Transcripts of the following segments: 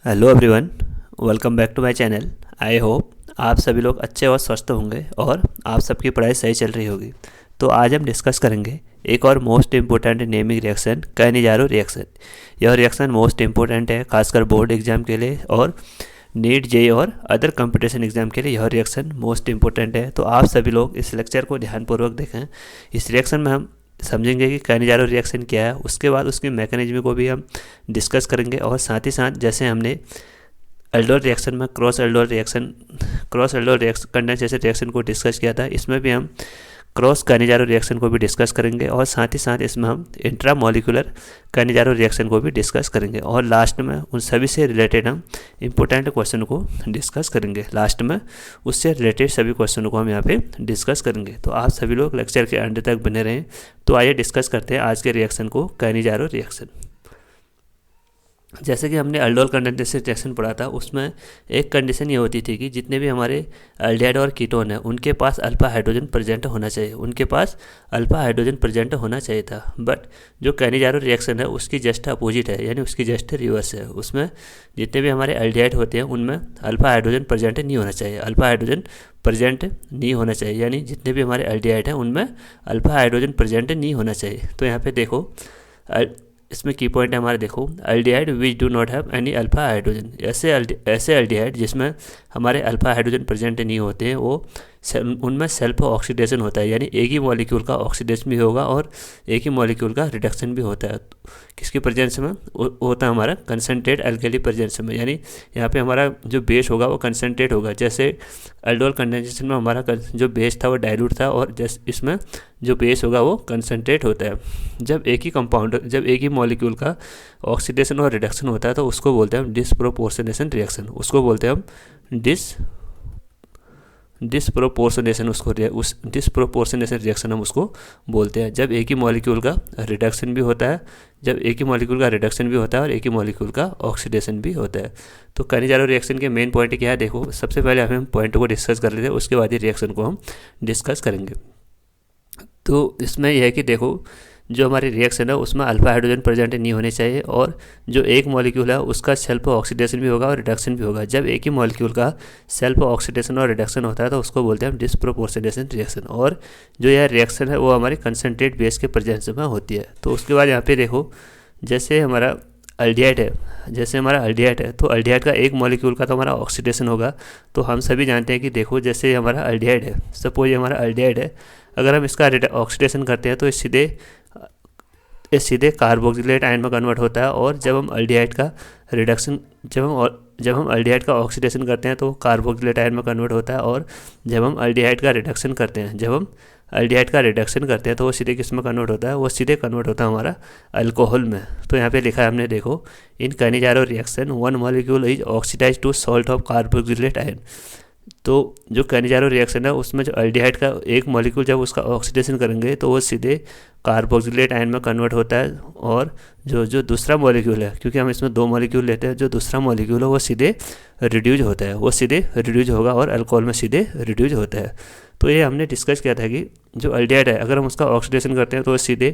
Hello everyone, welcome back to my channel. I hope आप सभी लोग अच्छे और स्वस्थ होंगे और आप सबकी पढ़ाई सही चल रही होगी। तो आज हम डिस्कस करेंगे एक और most important naming reaction, Cannizzaro reaction. यह रिएक्शन मोस्ट इम्पोर्टेंट है, खासकर बोर्ड एग्जाम के लिए और नीट जेई और अदर कंपटीशन एग्जाम के लिए यह रिएक्शन मोस्ट इम्पोर्टेंट है। तो आप सभी लोग इस लेक्चर को ध्यानपूर्वक देखें। इस रिएक्शन में हम समझेंगे कि कैनिजारो रिएक्शन क्या है, उसके बाद उसके मैकेनिज्म को भी हम डिस्कस करेंगे और साथ ही साथ जैसे हमने एल्डोल रिएक्शन में cross aldol reaction condensation reaction को डिस्कस किया था, इसमें भी हम क्रॉस कैनिजारो रिएक्शन को भी डिस्कस करेंगे और साथ ही साथ इसमें हम इंट्रा मॉलिक्यूलर कैनिजारो रिएक्शन को भी डिस्कस करेंगे और लास्ट में उन सभी से रिलेटेड हम इम्पोर्टेंट क्वेश्चन को डिस्कस करेंगे। लास्ट में उससे रिलेटेड सभी क्वेश्चनों को हम यहाँ पे डिस्कस करेंगे। तो आप सभी लोग लेक्चर के अंत तक बने रहें। तो आइए डिस्कस करते हैं आज के रिएक्शन को, कैनिजारो रिएक्शन। जैसे कि हमने एल्डोल कंडेंसेशन रिएक्शन पढ़ा था, उसमें एक कंडीशन ये होती थी कि जितने भी हमारे एल्डिहाइड और कीटोन है उनके पास अल्फा हाइड्रोजन प्रेजेंट होना चाहिए था। बट जो कैनिजारो रिएक्शन है उसकी जस्ट अपोजिट है, यानी उसकी जस्ट रिवर्स है। उसमें जितने भी हमारे एल्डिहाइड होते हैं उनमें अल्फा हाइड्रोजन प्रेजेंट नहीं होना चाहिए, यानी जितने भी हमारे एल्डिहाइड हैं उनमें अल्फा हाइड्रोजन प्रेजेंट नहीं होना चाहिए। तो यहाँ पे देखो इसमें की पॉइंट है हमारे, देखो aldehyde which do not have any alpha hydrogen. ऐसे एल्डिहाइड जिसमें हमारे अल्फा हाइड्रोजन प्रेजेंट नहीं होते हैं वो उनमें सेल्फ ऑक्सीडेशन होता है, यानी एक ही मॉलिक्यूल का ऑक्सीडेशन भी होगा और एक ही मॉलिक्यूल का रिडक्शन भी होता है। किसकी प्रेजेंस में होता है? हमारा कंसनट्रेट अल्कली प्रेजेंस में, यानी यहाँ पे हमारा जो बेस होगा वो कंसनट्रेट होगा। जैसे एल्डोल कंडेंसेशन में हमारा जो बेस था वो डाइल्यूट था और जैसे इसमें जो बेस होगा वो कंसनट्रेट होता है। जब एक ही मॉलिक्यूल का ऑक्सीडेशन और रिडक्शन होता है तो उसको बोलते हैं हम डिसप्रोपोर्शनेशन रिएक्शन। उसको बोलते हैं हम डिसप्रोपोर्शनेशन रिएक्शन हम उसको बोलते हैं। जब एक ही मॉलिक्यूल का रिडक्शन भी होता है और एक ही मॉलिक्यूल का ऑक्सीडेशन भी होता है। तो कैनिजारो रिएक्शन के मेन पॉइंट क्या है, देखो सबसे पहले हम पॉइंट को डिस्कस कर लेते हैं, उसके बाद ही रिएक्शन को हम डिस्कस करेंगे। तो इसमें यह है कि देखो जो हमारी रिएक्शन है उसमें अल्फा हाइड्रोजन प्रेजेंट नहीं होने चाहिए और जो एक मॉलिक्यूल है उसका सेल्फ ऑक्सीडेशन भी होगा और रिडक्शन भी होगा। जब एक ही मॉलिक्यूल का सेल्फ ऑक्सीडेशन और रिडक्शन होता है तो उसको बोलते हैं हम डिसप्रोपोर्शनेशन रिएक्शन। और जो यह रिएक्शन है वो हमारी कंसनट्रेट बेस के प्रेजेंस में होती है। तो उसके बाद यहाँ पे देखो जैसे हमारा एल्डिहाइड है तो एल्डिहाइड का एक मॉलिक्यूल का तो हमारा ऑक्सीडेशन होगा। तो हम सभी जानते हैं कि देखो जैसे हमारा एल्डिहाइड है, सपोज ये हमारा एल्डिहाइड है, अगर हम इसका ऑक्सीडेशन करते हैं तो ये सीधे कार्बोक्सिलेट आयन में कन्वर्ट होता है। और जब हम एल्डिहाइड का ऑक्सीडेशन करते हैं तो कार्बोक्सिलेट आयन में कन्वर्ट होता है। और जब हम एल्डिहाइड का रिडक्शन करते हैं तो वो सीधे किस में कन्वर्ट होता है? वो सीधे कन्वर्ट होता है हमारा अल्कोहल में। तो यहाँ पे लिखा है हमने, देखो in Cannizzaro reaction one molecule is oxidise to salt of carboxylate ion. तो जो कैनिजारो रिएक्शन है उसमें जो एल्डिहाइड का एक मॉलिक्यूल जब उसका ऑक्सीडेशन करेंगे तो वो सीधे कार्बोक्सिलेट आयन में कन्वर्ट होता है। और जो दूसरा मॉलिक्यूल है, क्योंकि हम इसमें दो मॉलिक्यूल लेते हैं, जो दूसरा मॉलिक्यूल है वो सीधे रिड्यूज होगा और अल्कोहल में सीधे रिड्यूज होता है। तो ये हमने डिस्कस किया था कि जो एल्डिहाइड है अगर हम उसका ऑक्सीडेशन करते हैं तो वो सीधे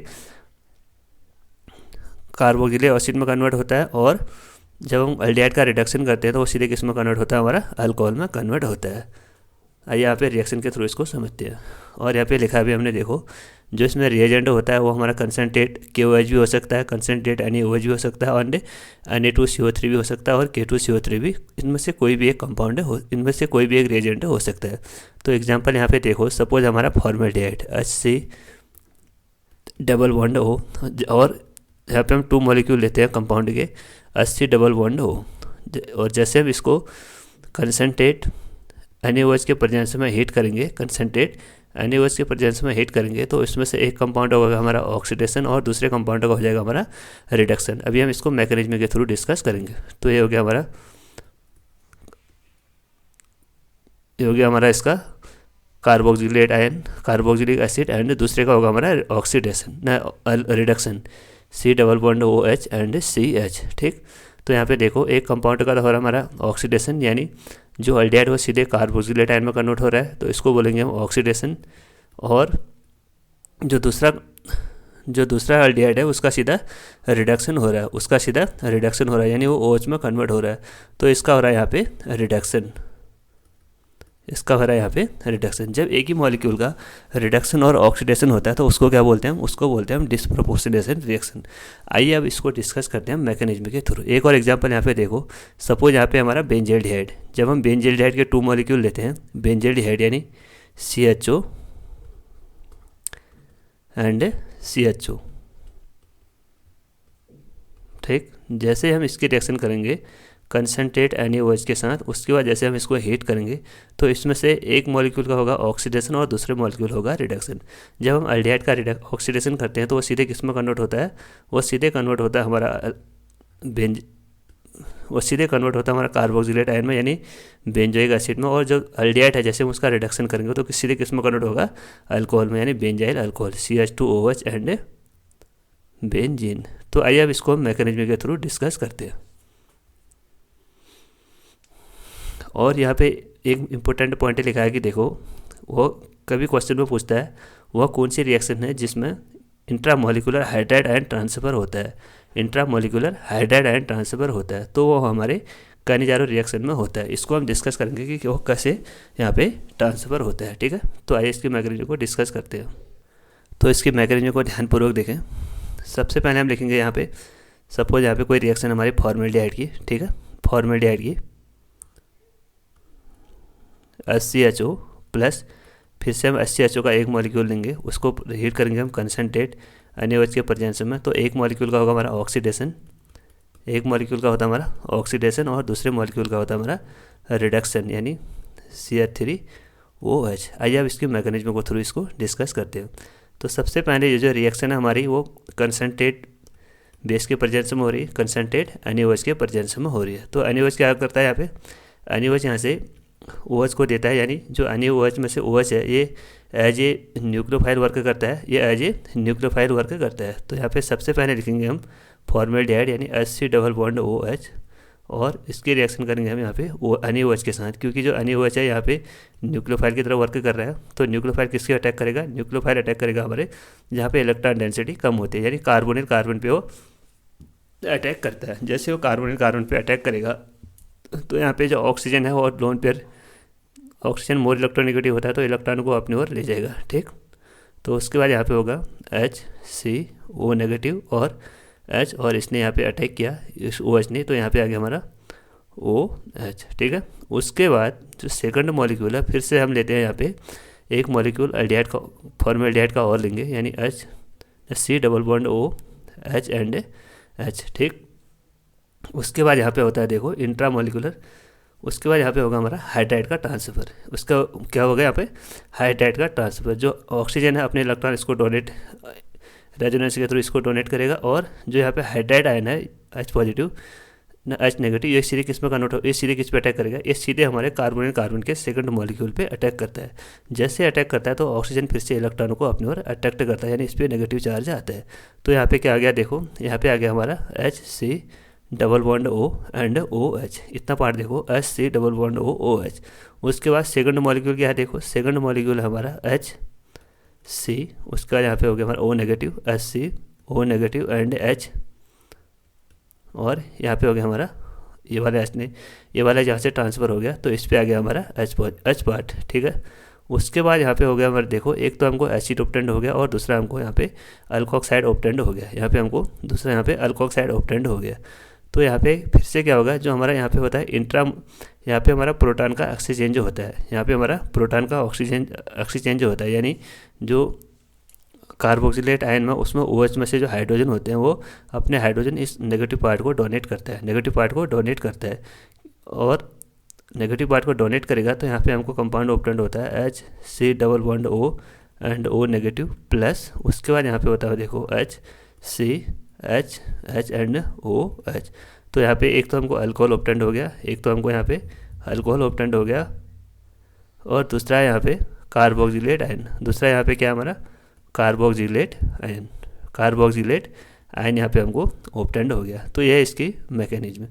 कार्बोक्सिलिक एसिड में कन्वर्ट होता है और जब हम एल्डिहाइड का रिडक्शन करते हैं तो वो सीधे किस में कन्वर्ट होता है? हमारा अल्कोहल में कन्वर्ट होता है। आइए यहाँ पे रिएक्शन के थ्रू इसको समझते हैं। और यहाँ पे लिखा भी हमने, देखो जो इसमें रिएजेंट होता है वो हमारा कंसनट्रेट KOH भी हो सकता है, कंसनट्रेट NaOH भी हो सकता है और Na2CO3 भी हो सकता है और K2CO3 भी। इनमें से कोई भी एक कंपाउंड है, इनमें से कोई भी एक रिएजेंट हो सकता है। तो एग्जाम्पल यहाँ पे देखो, सपोज हमारा formaldehyde HC double bond O और यहाँ पे हम 2 मॉलिक्यूल लेते हैं कंपाउंड के HC डबल बॉन्ड O। और जैसे हम इसको कंसनट्रेट NaOH के प्रेजेंस में हीट करेंगे तो इसमें से एक कंपाउंड होगा हमारा ऑक्सीडेशन और दूसरे कंपाउंड का हो जाएगा हमारा रिडक्शन। अभी हम इसको मैकेनिज्म के थ्रू डिस्कस करेंगे। तो ये हो गया हमारा इसका कार्बोक्सिलिक एसिड एंड दूसरे का होगा हमारा reduction C double bond OH and CH। ठीक, तो यहाँ पे देखो एक कंपाउंड का तो हो रहा है हमारा ऑक्सीडेशन, यानी जो एल्डिहाइड वो सीधे कार्बोक्सिलेट आयन में कन्वर्ट हो रहा है तो इसको बोलेंगे हम ऑक्सीडेशन। और जो जो दूसरा अल्डिहाइड है उसका सीधा रिडक्शन हो रहा है, उसका सीधा रिडक्शन हो रहा है, यानी वो OH में कन्वर्ट हो रहा है। तो इसका हो रहा है यहाँ पे रिडक्शन, इसका हो रहा है यहाँ पे रिडक्शन। जब एक ही मॉलिक्यूल का रिडक्शन और ऑक्सीडेशन होता है तो उसको क्या बोलते हैं हम, उसको बोलते हैं हम डिस्प्रोपोर्शनेशन रिएक्शन। आइए अब इसको डिस्कस करते हैं मैकेनिज्म के थ्रू। एक और एग्जांपल यहाँ पे देखो, सपोज यहाँ पे हमारा बेंजल्डिहाइड, जब हम बेंजल्डिहाइड के 2 मॉलिक्यूल लेते हैं, बेंजल्डिहाइड यानी CHO एंड CHO, ठीक। जैसे हम इसकी रिएक्शन करेंगे कंसनट्रेट NaOH के साथ, उसके बाद जैसे हम इसको हीट करेंगे तो इसमें से एक मॉलिक्यूल का होगा ऑक्सीडेशन और दूसरे मॉलिक्यूल होगा रिडक्शन। जब हम अल्डिहाइड का ऑक्सीडेशन करते हैं तो वो सीधे किस में कन्वर्ट होता है, वो सीधे कन्वर्ट होता है हमारा वो सीधे कन्वर्ट होता है हमारा कार्बोक्सिलेट आयन में, यानी बेंजोइक एसिड में। और जो अल्डिहाइड है जैसे हम उसका रिडक्शन करेंगे तो सीधे किस में कन्वर्ट होगा, अल्कोहल में, यानी benzyl alcohol CH2OH and benzene. तो आइए अब इसको हम मैकेनिज्म के थ्रू डिस्कस करते हैं। और यहाँ पे एक इम्पोर्टेंट पॉइंट लिखा है कि देखो, वो कभी क्वेश्चन में पूछता है वह कौन सी रिएक्शन है जिसमें इंट्रामोलिकुलर हाइड्राइड आयन ट्रांसफ़र होता है, इंट्रामोलिकुलर हाइड्राइड आयन ट्रांसफ़र होता है, तो वो हमारे कानिजारो रिएक्शन में होता है। इसको हम डिस्कस करेंगे कि वो कैसे यहाँ पे ट्रांसफ़र होता है, ठीक है। तो आइए इसके मैकेनिज्म को डिस्कस करते हैं। तो इसके मैकेनिज्म को ध्यानपूर्वक देखें। सबसे पहले हम लिखेंगे यहाँ पे, सपोज यहाँ पे कोई रिएक्शन हमारी फॉर्मेल्डिहाइड की, ठीक है, फॉर्मेल्डिहाइड की HCHO प्लस, फिर से हम HCHO का एक मॉलिक्यूल लेंगे, उसको हीट करेंगे हम कंसनट्रेट NaOH के प्रेजेंस में। तो एक मॉलिक्यूल का होगा हमारा ऑक्सीडेशन, एक मॉलिक्यूल का होता है हमारा ऑक्सीडेशन और दूसरे मॉलिक्यूल का होता है हमारा रिडक्शन, यानी CH3OH। आइए अब इसके मैकेनिज्म को थ्रू इसको डिस्कस करते हैं। तो सबसे पहले ये जो रिएक्शन है हमारी वो कंसनट्रेट बेस के प्रेजेंस में हो रही है, कंसनट्रेट NaOH के प्रेजेंस में हो रही है। तो NaOH क्या करता है, यहाँ पे NaOH यहाँ से OH को देता है, यानी जो NaOH में से OH है ये एज ए न्यूक्लियोफाइल वर्क करता है, ये एज ए न्यूक्लियोफाइल वर्क करता है। तो यहाँ पे सबसे पहले लिखेंगे हम फॉर्मेल्डिहाइड यानी HC+OH, और इसकी रिएक्शन करेंगे हम यहाँ पे NaOH के साथ, क्योंकि जो NaOH है यहाँ पे न्यूक्लियोफाइल की तरह वर्क कर रहा है। तो न्यूक्लियोफाइल किसकी अटैक करेगा, न्यूक्लियोफाइल अटैक करेगा हमारे जहाँ पे इलेक्ट्रॉन डेंसिटी कम होती है, यानी कार्बोनिल कार्बन पे वो अटैक करता है। जैसे वो कार्बोनिल कार्बन पे अटैक करेगा तो यहाँ पे जो ऑक्सीजन है वो lone pair, oxygen more electronegative होता है तो इलेक्ट्रॉन को अपनी ओर ले जाएगा, ठीक। तो उसके बाद यहाँ पे होगा HCO नेगेटिव और H, और इसने यहाँ पे अटैक किया इस OH ने, तो यहाँ पे आ गया हमारा OH, ठीक है। उसके बाद जो सेकंड मॉलिक्यूल है, फिर से हम लेते हैं यहाँ पे एक मॉलिक्यूल अल्डिहाइड का, फॉर्मेल्डिहाइड का और लेंगे, यानी HC+OH एंड H, ठीक। उसके बाद यहाँ पे होता है देखो इंट्रामोलिकुलर, उसके बाद यहाँ पे होगा हमारा हाइड्राइड का ट्रांसफ़र। उसका क्या होगा यहाँ पे, हाइड्राइड का ट्रांसफ़र। जो ऑक्सीजन है अपने इलेक्ट्रॉन इसको डोनेट, रेजोनेंस के थ्रू इसको डोनेट करेगा, और जो यहाँ पे हाइड्राइड आयन है H पॉजिटिव ना H नेगेटिव, ये सीधे किस में कन्वर्ट हो, ये सीधे किस पे अटैक करेगा, ये सीधे हमारे कार्बोनिल कार्बन के सेकंड मॉलिक्यूल पे अटैक करता है। जैसे अटैक करता है तो ऑक्सीजन फिर से इलेक्ट्रॉन को अपनी ओर अट्रैक्ट करता है, यानी इस पर नेगेटिव चार्ज आता है। तो यहाँ पे क्या आ गया देखो, यहाँ पे आ गया हमारा HC+O एंड OH, इतना पार्ट देखो HC+O OH। उसके बाद सेकंड मॉलिक्यूल क्या है देखो, सेकंड मॉलिक्यूल हमारा HC, उसके बाद यहाँ पे हो गया हमारा O negative, HCO negative and H, और यहाँ पे हो गया हमारा ये वाला H ने, ये वाला जहाँ से ट्रांसफ़र हो गया तो इस पे आ गया हमारा H पार्ट, ठीक है। उसके बाद यहाँ पे हो गया हमारा देखो, एक तो हमको एसिड ऑप्टेंड हो गया और दूसरा हमको यहाँ पे अल्कोक्साइड ऑप्टेंड हो गया, यहाँ पे हमको दूसरा यहाँ पे अल्कोक्साइड ऑप्टेंड हो गया। तो यहाँ पे फिर से क्या होगा, जो हमारा यहाँ पे होता है यहाँ पे हमारा प्रोटॉन का एक्सचेंज होता है, यहाँ पे हमारा प्रोटॉन का एक्सचेंज होता है, यानी जो कार्बोक्सिलेट आयन में उसमें OH में से जो हाइड्रोजन होते हैं वो अपने हाइड्रोजन इस नेगेटिव पार्ट को डोनेट करता है, नेगेटिव पार्ट को डोनेट करता है, और नेगेटिव पार्ट को डोनेट करेगा तो यहाँ पे हमको कंपाउंड ऑप्टेंड होता है HC+O and O negative plus, उसके बाद यहाँ पे होता है देखो H एंड OH। तो यहाँ पे एक तो हमको अल्कोहल ऑप्टेंड हो गया, एक तो हमको यहाँ पे अल्कोहल ऑप्टेंड हो गया, और दूसरा है यहाँ पे कार्बोक्सिलेट आयन, दूसरा यहाँ पे क्या हमारा कार्बोक्सिलेट आयन यहाँ पे हमको ऑप्टेंड हो गया। तो यह है इसकी मैकेनिज्म।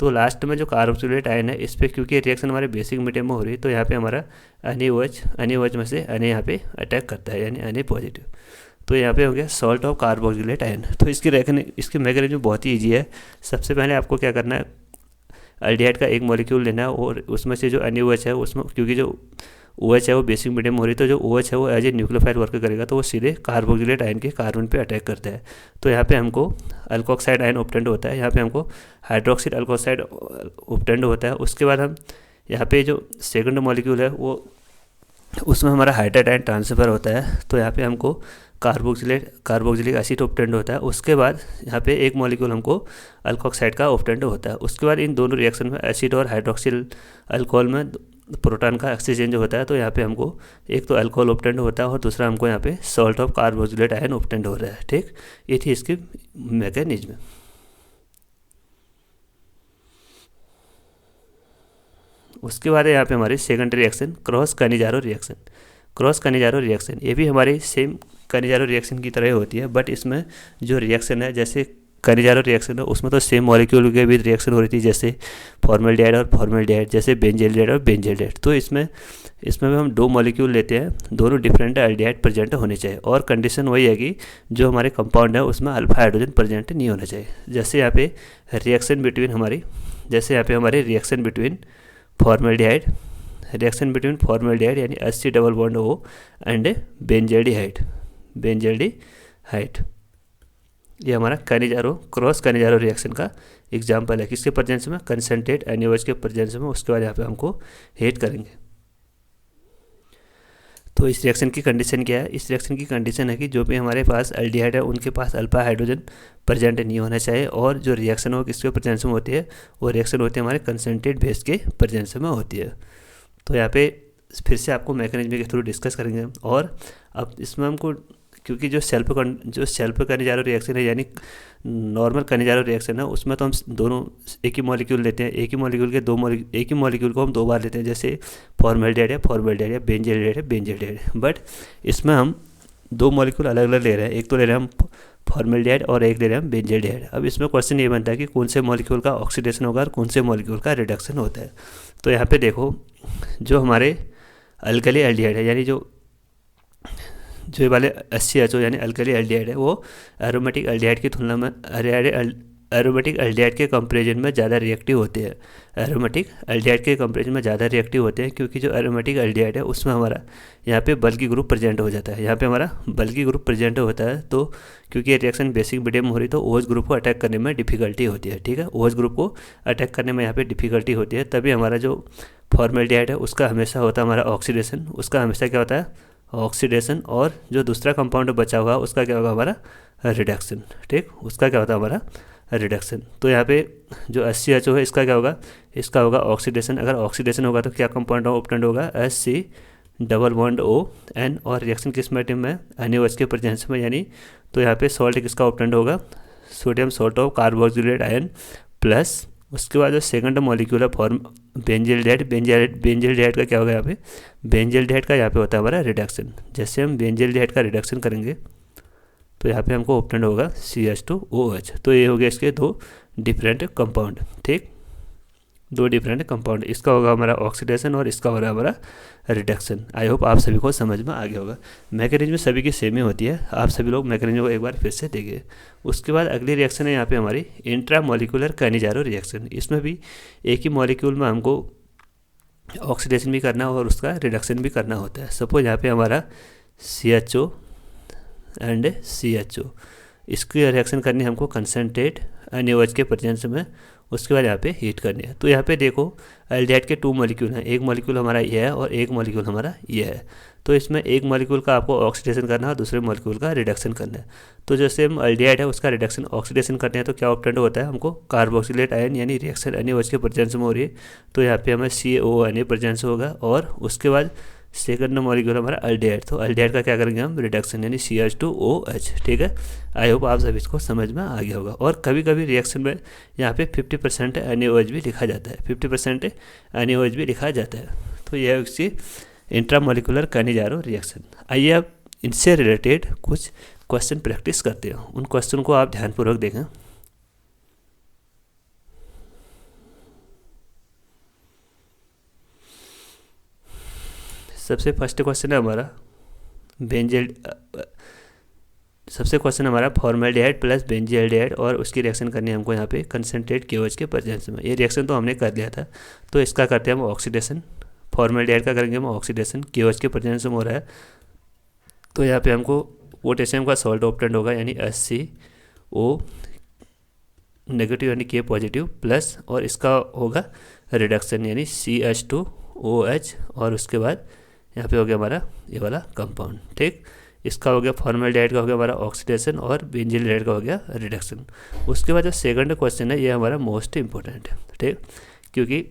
तो लास्ट में जो कार्बोक्सिलेट आयन है इस पर क्योंकि रिएक्शन हमारे बेसिक मीडियम में हो रही है तो यहाँ पे हमारा NaOH में से Na यहाँ पे अटैक करता है, यानी Na पॉजिटिव। तो यहाँ पे हो गया सॉल्ट ऑफ कार्बोक्सिलेट आयन। तो इसकी मैकेनिज्म बहुत ही ईजी है। सबसे पहले आपको क्या करना है, एल्डिहाइड का एक मॉलिक्यूल लेना है और उसमें से जो NaOH है उसमें, क्योंकि जो OH है वो बेसिक मीडियम हो रही है, तो जो OH है वो एज ए न्यूक्लियोफाइल वर्क करेगा, तो वो सीधे कार्बोक्सिलेट आयन के कार्बन पे अटैक करता है। तो यहाँ पे हमको अल्कोक्साइड आयन ऑब्टेंड होता है, यहाँ पे हमको हाइड्रोक्सिल अल्कोक्साइड ऑब्टेंड होता है। उसके बाद हम यहाँ पे जो सेकंड मॉलिक्यूल है वो, उसमें हमारा हाइड्राइड आयन ट्रांसफर होता है, तो यहाँ पे हमको कार्बोक्सिलिक एसिड ऑब्टेंड होता है। उसके बाद यहाँ पे एक मॉलिक्यूल हमको अल्कोक्साइड का ऑब्टेंड होता है। उसके बाद इन दोनों रिएक्शन में एसिड और हाइड्रोक्सिल अल्कोहल में प्रोटॉन का एक्सचेंज होता है, तो यहाँ पे हमको एक तो अल्कोहल ऑब्टेंड होता है और दूसरा हमको यहाँ पे salt of carboxylate ion obtained हो रहा है। ठीक, ये थी इसकी मैकेनिज्म। उसके बाद यहाँ पे हमारी सेकेंडरी रिएक्शन क्रॉस कनिजारो रिएक्शन। ये भी हमारी सेम कनिजारो रिएक्शन की तरह होती है, बट इसमें जो रिएक्शन है, जैसे कनिजारो रिएक्शन है उसमें तो सेम मॉलिक्यूल के भी रिएक्शन हो रही थी, जैसे फॉर्मल्डिहाइड और फॉर्मल्डिहाइड, जैसे बेंजल्डिहाइड और बेंजल्डिहाइड। तो इसमें भी हम दो मॉलिक्यूल लेते हैं, दोनों डिफरेंट एल्डिहाइड प्रेजेंट होने चाहिए, और कंडीशन वही है कि जो हमारे कंपाउंड है उसमें अल्फा हाइड्रोजन प्रेजेंट नहीं होना चाहिए। जैसे यहाँ पे रिएक्शन बिटवीन हमारी फॉर्मल्डिहाइड यानी HC double bond O and benzaldehyde, ये हमारा क्रॉस कनिजारो रिएक्शन का एग्जाम्पल है। किसके प्रेजेंस में? कंसनट्रेट NaOH के प्रेजेंस में। उसके बाद यहाँ पे हमको हीट करेंगे। तो इस रिएक्शन की कंडीशन क्या है? इस रिएक्शन की कंडीशन है कि जो भी हमारे पास एल्डिहाइड है उनके पास अल्फा हाइड्रोजन प्रेजेंट नहीं होना चाहिए, और जो रिएक्शन हो किसके प्रेजेंस में होती है? वो रिएक्शन होती है हमारे कंसनट्रेट बेस के प्रेजेंस में होती है। तो यहाँ पे फिर से आपको मैकेनिज्म के थ्रू डिस्कस करेंगे। और अब इसमें हमको, क्योंकि जो सेल्फ कनिजारो रिएक्शन है यानी नॉर्मल कनिजारो रिएक्शन है, उसमें तो हम दोनों एक ही मॉलिक्यूल लेते हैं, एक ही मॉलिक्यूल को हम दो बार लेते हैं, जैसे फॉर्मल्डिहाइड या बेंजल्डिहाइड। बट इसमें हम दो मॉलिक्यूल अलग अलग ले रहे हैं, एक तो ले रहे हैं हम फॉर्मल्डिहाइड और एक ले रहे हैं हम बेंजल्डिहाइड। अब इसमें क्वेश्चन ये बनता है कि कौन से मॉलिक्यूल का ऑक्सीडेशन होगा और कौन से मॉलिक्यूल का रिडक्शन होता है। तो यहाँ पे देखो, जो हमारे अल्कली एल्डिहाइड है, यानी जो ये वाले HCHO यानी अल्कली एल्डिहाइड है, वो एरोमेटिक एल्डिहाइड की तुलना में एरोमेटिक एल्डिहाइड के कंपैरिजन में ज़्यादा रिएक्टिव होते हैं। क्योंकि जो एरोमेटिक एल्डिहाइड है उसमें हमारा यहाँ पे बल्कि ग्रुप प्रेजेंट हो जाता है। तो क्योंकि ये रिएक्शन बेसिक मीडियम हो रही, तो OH ग्रुप को अटैक करने में डिफिकल्टी होती है। ठीक है, OH ग्रुप को अटैक करने में यहाँ पे डिफिकल्टी होती है। तभी हमारा जो फॉर्मल्डिहाइड है उसका हमेशा होता है हमारा ऑक्सीडेशन, क्या होता है? ऑक्सीडेशन। और जो दूसरा कंपाउंड बचा हुआ उसका क्या होगा? हमारा रिडक्शन। ठीक, उसका क्या होता है? हमारा रिडक्शन। तो यहाँ पे जो HCHO है इसका क्या होगा? इसका होगा ऑक्सीडेशन। अगर ऑक्सीडेशन होगा तो क्या कंपाउंड ऑब्टेंड होगा? HC double bond ON। और रिएक्शन किस मीडियम में? NaOH के प्रेजेंस में, यानी तो यहाँ पे सॉल्ट किसका ऑब्टेंड होगा? Sodium salt of carboxylate ion plus. उसके बाद जो सेकंड मॉलिक्यूल है बेंजल्डिहाइड का क्या होगा? यहाँ पे बेंजल्डिहाइड का यहाँ पे होता है हमारा रिडक्शन। जैसे हम बेंजल्डिहाइड का रिडक्शन करेंगे तो यहाँ पे हमको ऑब्टेंड होगा CH2OH। तो ये हो गया इसके दो डिफरेंट कंपाउंड। ठीक, दो डिफरेंट कंपाउंड, इसका होगा हमारा ऑक्सीडेशन और इसका होगा हमारा रिडक्शन। आई होप आप सभी को समझ में आ गया होगा। मैकेनिज्म सभी की सेम ही होती है, आप सभी लोग मैकेनिज्म को एक बार फिर से देखिए। उसके बाद अगली रिएक्शन है यहाँ पे हमारी इंट्रामॉलिक्यूलर कनिजारो रिएक्शन। इसमें भी एक ही मॉलिक्यूल में हमको ऑक्सीडेशन भी करना और उसका रिडक्शन भी करना होता है। सपोज यहाँ पे हमारा CHO एंड CHO, इसकी रिएक्शन करनी है हमको कंसनट्रेट NaOH के प्रेजेंस में। उसके बाद यहाँ पे हीट करनी है। तो यहाँ पे देखो एल्डिहाइड के टू मॉलिक्यूल हैं, एक मॉलिक्यूल हमारा ये है और एक मॉलिक्यूल हमारा ये है। तो इसमें एक मॉलिक्यूल का आपको ऑक्सीडेशन करना है और दूसरे मॉलिक्यूल का रिडक्शन करना है। तो जैसे हम एल्डिहाइड है उसका रिडक्शन ऑक्सीडेशन करते हैं तो क्या ऑब्टेंड होता है? हमको कार्बोक्सिलेट आयन यानी रिएक्शन NaOH के प्रेजेंस में हो रही है, तो यहाँ पे हमें CaONA प्रेजेंस होगा। और उसके बाद सेकंड मॉलिक्यूल हमारा एल्डिहाइड, तो एल्डिहाइड का क्या करेंगे हम? रिडक्शन यानी CH2OH। ठीक है, आई होप आप सभी इसको समझ में आ गया होगा। और कभी कभी रिएक्शन में यहाँ पे 50% NaOH भी लिखा जाता है, तो यह इसकी इंट्रामॉलिक्यूलर कनिजारो रिएक्शन। आइए अब इनसे रिलेटेड कुछ क्वेश्चन प्रैक्टिस करते हैं, उन क्वेश्चन को आप ध्यानपूर्वक देखें। सबसे फर्स्ट क्वेश्चन है हमारा सबसे क्वेश्चन हमारा फॉर्मेल्डिहाइड प्लस बेंजील्डिहाइड और उसकी रिएक्शन करनी है हमको यहाँ पे कंसनट्रेट KOH के प्रेजेंस में। ये रिएक्शन तो हमने कर लिया था, तो इसका करते हैं हम ऑक्सीडेशन। फॉर्मेल्डिहाइड का करेंगे हम ऑक्सीडेशन, KOH के प्रेजेंस में हो रहा है। तो यहाँ पे हमको पोटेशियम का सॉल्ट ऑब्टेंड होगा यानी HCO नेगेटिव यानी K पॉजिटिव प्लस, और इसका होगा रिडक्शन यानी CH2OH, और उसके बाद यहाँ पे हो गया हमारा ये वाला कंपाउंड। ठीक, इसका हो गया फॉर्मेल्डिहाइड का हो गया हमारा ऑक्सीडेशन और बेंजील्डिहाइड का हो गया रिडक्शन। उसके बाद जो सेकंड क्वेश्चन है ये हमारा मोस्ट इंपॉर्टेंट है। ठीक, क्योंकि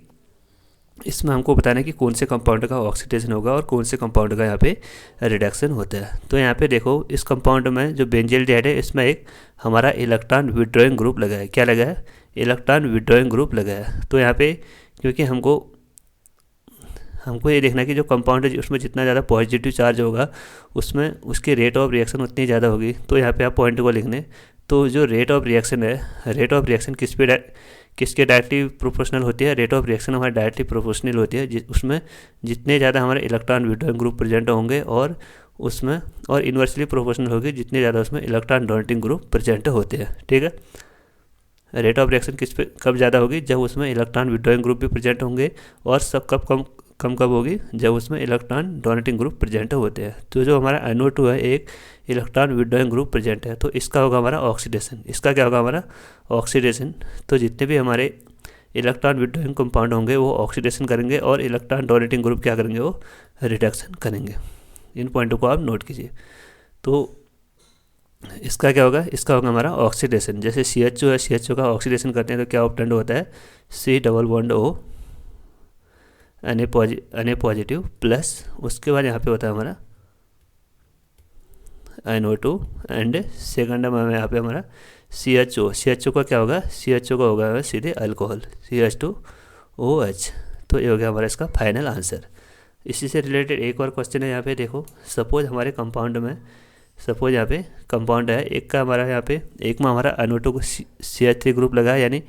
इसमें हमको बताना है कि कौन से कंपाउंड का ऑक्सीडेशन होगा और कौन से कंपाउंड का यहाँ पे रिडक्शन होता है। तो यहाँ पे देखो इस कंपाउंड में जो बेंजील्डिहाइड है इसमें एक हमारा इलेक्ट्रॉन विड्रॉइंग ग्रुप लगा है। क्या लगा है? इलेक्ट्रॉन विड्रॉइंग ग्रुप लगा है। तो यहाँ पे क्योंकि हमको ये देखना है कि जो कंपाउंड है उसमें जितना ज़्यादा पॉजिटिव चार्ज होगा उसमें उसकी रेट ऑफ रिएक्शन उतनी ज़्यादा होगी। तो यहाँ पे आप पॉइंट को लिखने, तो जो रेट ऑफ रिएक्शन है, रेट ऑफ रिएक्शन किसके डायरेक्टली प्रोपोर्शनल होती है? रेट ऑफ रिएक्शन हमारी डायरेक्टली प्रोपोर्शनल होती है उसमें जितने ज़्यादा हमारे इलेक्ट्रॉन विड्रॉइंग ग्रुप प्रेजेंट होंगे, और उसमें और इन्वर्सली प्रोपोर्शनल होगी जितने ज़्यादा उसमें इलेक्ट्रॉन डोनेटिंग ग्रुप प्रेजेंट होते हैं। ठीक है, रेट ऑफ रिएक्शन किस पे कब ज़्यादा होगी? जब उसमें इलेक्ट्रॉन विड्रॉइंग ग्रुप भी प्रेजेंट होंगे, और सब कब होगी? जब उसमें इलेक्ट्रॉन डोनेटिंग ग्रुप प्रेजेंट होते हैं। तो जो हमारा NO2 है एक इलेक्ट्रॉन विड्रॉइंग ग्रुप प्रेजेंट है, तो इसका होगा हमारा ऑक्सीडेशन। इसका क्या होगा? हमारा ऑक्सीडेशन। तो जितने भी हमारे इलेक्ट्रॉन विड्रॉइंग कंपाउंड होंगे वो ऑक्सीडेशन करेंगे, और इलेक्ट्रॉन डोनेटिंग ग्रुप क्या करेंगे? वो रिडक्शन करेंगे। इन पॉइंटों को आप नोट कीजिए। तो इसका क्या होगा? इसका होगा हमारा ऑक्सीडेशन। जैसे CHO है, CHO का ऑक्सीडेशन करते हैं तो क्या ऑब्टेंड होता है? C double bond O Na positive plus, उसके बाद यहाँ पे होता है हमारा NO2 एंड सेकंड में यहाँ पे हमारा CHO का क्या होगा? CHO का होगा सीधे अल्कोहल CH2OH। तो ये हो गया हमारा इसका फाइनल आंसर। इसी से रिलेटेड एक और क्वेश्चन है यहाँ पे देखो। सपोज हमारे कंपाउंड में, सपोज यहाँ पे कंपाउंड है एक का हमारा, यहाँ पे एक में हमारा NO2 को CH3 ग्रुप लगा है यानी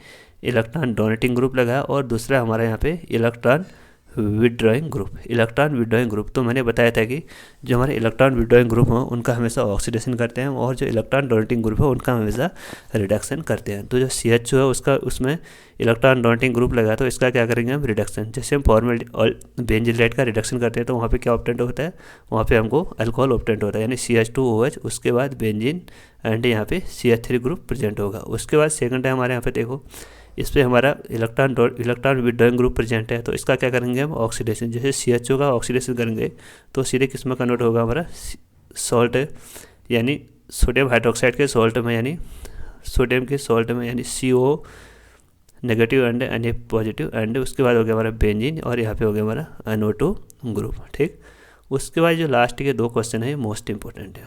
इलेक्ट्रॉन डोनेटिंग ग्रुप लगा है, और दूसरा हमारा यहाँ पे इलेक्ट्रॉन विड्रॉइंग ग्रुप। तो मैंने बताया था कि जो हमारे इलेक्ट्रॉन विड्रॉइंग ग्रुप हो उनका हमेशा ऑक्सीडेशन करते हैं, और जो इलेक्ट्रॉन डोनेटिंग ग्रुप है उनका हमेशा रिडक्शन करते हैं। तो जो CH है उसका उसमें इलेक्ट्रॉन डोनेटिंग ग्रुप लगा, तो इसका क्या करेंगे हम? रिडक्शन। जैसे हम बेंजील्डिहाइड का रिडक्शन करते हैं तो वहाँ पे क्या ऑब्टेंड होता है? वहाँ पे हमको अल्कोहल ऑब्टेंड होता है यानी CH2OH, उसके बाद बेंजीन एंड यहाँ पे CH3 ग्रुप प्रेजेंट होगा। उसके बाद सेकंड है हमारे यहाँ पे देखो, इस पर हमारा इलेक्ट्रॉन विड्रॉइंग ग्रुप प्रेजेंट है, तो इसका क्या करेंगे हम? ऑक्सीडेशन। जैसे CHO का ऑक्सीडेशन करेंगे तो सीधे किस में कन्वर्ट होगा? हमारा सॉल्ट यानी सोडियम हाइड्रोक्साइड के सॉल्ट में, यानी सोडियम के सॉल्ट में, यानी CO negative and Na positive, and उसके बाद हो गया हमारा बेंजीन, और यहाँ पे हो गया हमारा NO2 ग्रुप। ठीक, उसके बाद जो लास्ट के दो क्वेश्चन है मोस्ट इंपॉर्टेंट है,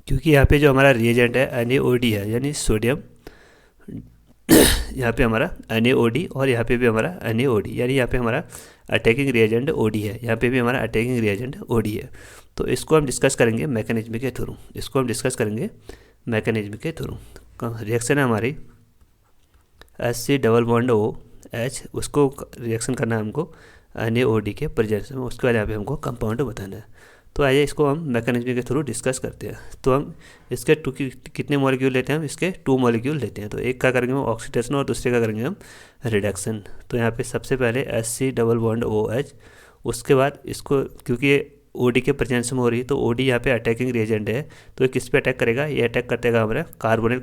क्योंकि यहाँ पे जो हमारा रिएजेंट है NaOD है यानी सोडियम, यहाँ पे हमारा NaOD, और यहाँ पे भी हमारा NaOD, यानी यहाँ पे हमारा अटैकिंग रिएजेंट OD है, यहाँ पे भी हमारा अटैकिंग रिएजेंट OD है। तो इसको हम डिस्कस करेंगे मैकेनिज्म के थ्रू। रिएक्शन है हमारी HC डबल बॉन्ड OH, उसको रिएक्शन करना है हमको NaOD के प्रेजेंस में। उसके बाद यहाँ पे हमको कंपाउंड बताना है। तो आइए इसको हम मैकेनिज्म के थ्रू डिस्कस करते हैं। तो हम इसके कितने मॉलिक्यूल लेते हैं? हम इसके 2 मॉलिक्यूल लेते हैं। तो एक का करेंगे हम ऑक्सीडेशन और दूसरे का करेंगे हम रिडक्शन। तो यहाँ पे सबसे पहले HC डबल बॉन्ड OH, उसके बाद इसको क्योंकि ये OD के प्रेजेंस में हो रही है तो OD यहाँ पे अटैकिंग रिएजेंट है, तो ये किस पे अटैक करेगा? ये अटैक करतेगा हमारा कार्बोनिल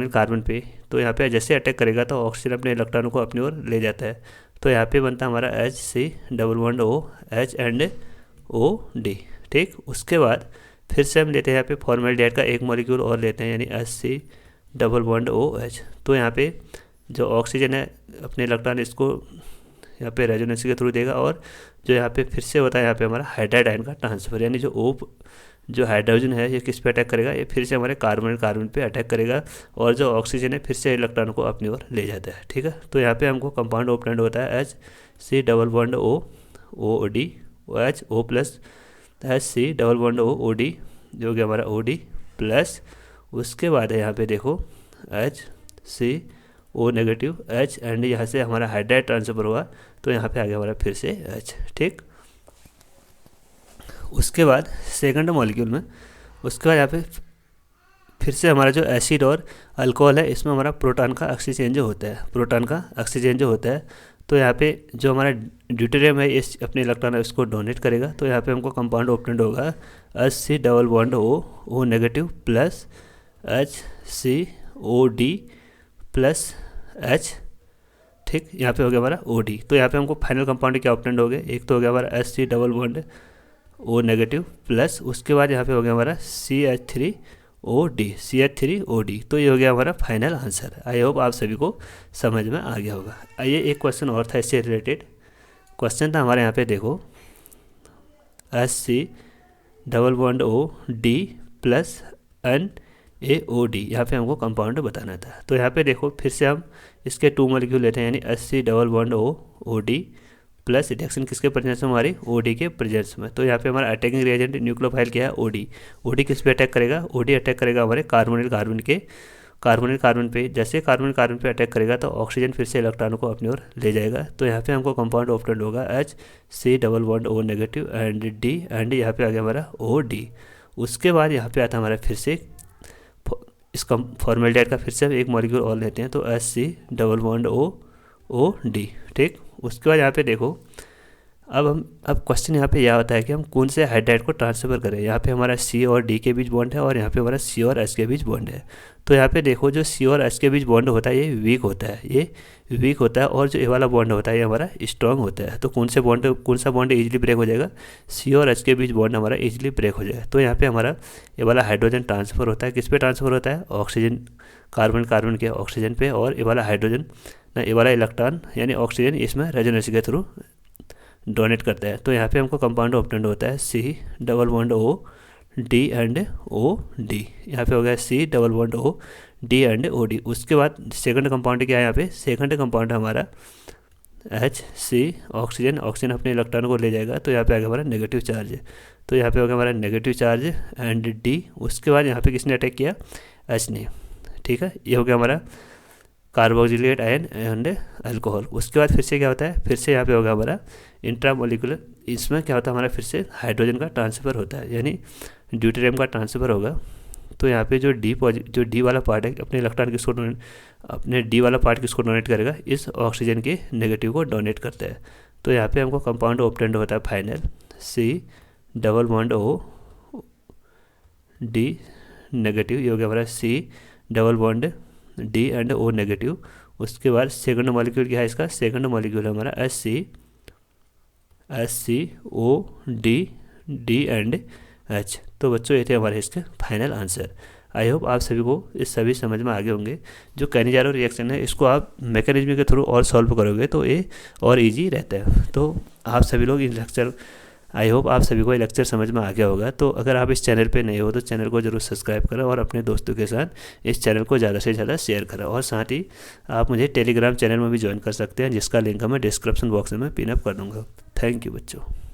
कार्बन पे। तो यहाँ पे जैसे अटैक करेगा तो ऑक्सीजन अपने इलेक्ट्रॉनों को अपनी ओर ले जाता है। तो यहाँ पे बनता है हमारा HC double bond OH and OD। ठीक, उसके बाद फिर से हम लेते हैं यहाँ पे फॉर्मेल्डिहाइड का एक मॉलिक्यूल और लेते हैं यानी HC डबल बॉन्ड OH। तो यहाँ पे जो ऑक्सीजन है अपने इलेक्ट्रॉन इसको यहाँ पे रेजोनेंस के थ्रू देगा, और जो यहाँ पे फिर से होता है यहाँ पे हमारा हाइड्राइड आयन का ट्रांसफर, यानी जो हाइड्रोजन है ये किस पे अटैक करेगा? ये फिर से हमारे कार्बन पे अटैक करेगा, और जो ऑक्सीजन है फिर से इलेक्ट्रॉन को अपनी ओर ले जाता है। ठीक है, तो यहाँ पे हमको कंपाउंड ऑब्टेंड होता है HC double bond OD OH O plus HC double bond OD जो कि हमारा OD प्लस, उसके बाद है यहाँ पे देखो HCO नेगेटिव H, एंड यहाँ से हमारा हाइड्राइड ट्रांसफर हुआ तो यहाँ पे आ गया हमारा फिर से H। ठीक, उसके बाद सेकंड मॉलिक्यूल में, उसके बाद यहाँ पे फिर से हमारा जो एसिड और अल्कोहल है इसमें हमारा प्रोटॉन का ऑक्सीजन होता है, प्रोटॉन का ऑक्सीजन होता है। तो यहाँ पे जो हमारा ड्यूटेरियम है इस अपने इलेक्ट्रॉन है उसको डोनेट करेगा। तो यहाँ पे हमको कंपाउंड ऑब्टेंड होगा HC double bond O negative plus HCOD plus H, ठीक। यहाँ पे हो गया हमारा OD। तो यहाँ पे हमको फाइनल कंपाउंड क्या ऑब्टेंड हो गए, एक तो हो गया हमारा HC double bond O negative plus उसके बाद यहाँ पे हो गया हमारा CH3OD। तो ये हो गया हमारा फाइनल आंसर। आई होप आप सभी को समझ में आ गया होगा। आइए एक क्वेश्चन और था इससे रिलेटेड। क्वेश्चन था हमारे यहाँ पे देखो, HC double bond OD plus NaOD, यहाँ पे हमको कंपाउंड बताना था। तो यहाँ पे देखो फिर से हम इसके 2 मॉलिक्यूल लेते हैं, यानी HC double bond OD plus reaction किसके प्रेजेंस में, हमारी OD के प्रेजेंस में। तो यहाँ पे हमारा अटैकिंग रिएजेंट न्यूक्लियोफाइल क्या है, OD किस पे अटैक करेगा, OD अटैक करेगा हमारे कार्बोनिल कार्बन पे। जैसे कार्बोनिल कार्बन पे अटैक करेगा तो ऑक्सीजन फिर से इलेक्ट्रॉनों को अपनी ओर ले जाएगा। तो यहाँ पे हमको कंपाउंड ऑब्टेंड होगा HC double bond O negative and D, and यहाँ पे आ गया हमारा OD। उसके बाद यहाँ पे आता हमारा फिर से इसका फॉर्मेल्डिहाइड का फिर से हम एक मॉलिक्यूल और लेते हैं, तो HC डबल बॉन्ड OD, ठीक। उसके बाद यहाँ पे देखो अब क्वेश्चन यहाँ पे यह होता है कि हम कौन से हाइड्राइड को ट्रांसफर करें। यहाँ पे हमारा C और D के बीच बॉन्ड है और यहाँ पे हमारा C और H के बीच बॉन्ड है। तो यहाँ पे देखो जो C और H के बीच बॉन्ड होता है ये वीक होता है, और जो ये वाला बॉन्ड होता है ये हमारा स्ट्रॉन्ग होता है। तो कौन सा बॉन्ड इजीली ब्रेक हो जाएगा, C और H के बीच बॉन्ड हमारा इजीली ब्रेक हो जाएगा। तो यहाँ पे हमारा ये वाला हाइड्रोजन ट्रांसफ़र होता है, किस पे ट्रांसफ़र होता है, ऑक्सीजन कार्बन के ऑक्सीजन पे, और ये वाला हाइड्रोजन ये वाला इलेक्ट्रॉन यानी ऑक्सीजन इसमें रेजोनेंस के थ्रू डोनेट करता है। तो यहाँ पे हमको कंपाउंड ऑब्टेंड होता है C double bond OD and OD। यहाँ पे हो गया C double bond OD and OD। उसके बाद सेकंड कंपाउंड क्या है, यहाँ पे सेकंड कंपाउंड हमारा HC ऑक्सीजन अपने इलेक्ट्रॉन को ले जाएगा। तो यहाँ पे आ गया हमारा नेगेटिव चार्ज। तो यहाँ पे हो गया हमारा नेगेटिव चार्ज एंड D। उसके बाद यहाँ पे किसने अटैक किया, H ने, ठीक है। ये हो गया हमारा कार्बोक्सिलेट आयन एंड अल्कोहल। उसके बाद फिर से क्या होता है, फिर से यहाँ पे होगा हमारा इंट्रामोलिकुलर, इसमें क्या होता है हमारा फिर से हाइड्रोजन का ट्रांसफ़र होता है, यानी ड्यूटेरियम का ट्रांसफ़र होगा। तो यहाँ पे जो डी वाला पार्ट है अपने इलेक्ट्रॉन किसको अपने डी वाला पार्ट किसको डोनेट करेगा, इस ऑक्सीजन के नेगेटिव को डोनेट करता है। तो यहाँ पे हमको कंपाउंड ऑब्टेंड होता है final C double bond OD negative. ये हो गया हमारा C double bond D and O negative. उसके बाद सेकंड मॉलिक्यूल क्या है, इसका सेकंड मॉलिक्यूल है हमारा HCOD एंड H। तो बच्चों ये थे हमारे इसके फाइनल आंसर। आई होप आप सभी को इस सभी समझ में आगे होंगे। जो कैनिजारो रिएक्शन है इसको आप मैकेनिज्म के थ्रू और सॉल्व करोगे तो ये और इजी रहता है। तो आप सभी लोग इन लेक्चर, आई होप आप सभी को ये लेक्चर समझ में आ गया होगा। तो अगर आप इस चैनल पे नए हो तो चैनल को जरूर सब्सक्राइब करें और अपने दोस्तों के साथ इस चैनल को ज़्यादा से ज़्यादा शेयर करें। और साथ ही आप मुझे टेलीग्राम चैनल में भी ज्वाइन कर सकते हैं, जिसका लिंक मैं डिस्क्रिप्शन बॉक्स में पिन अप कर दूँगा। थैंक यू बच्चों।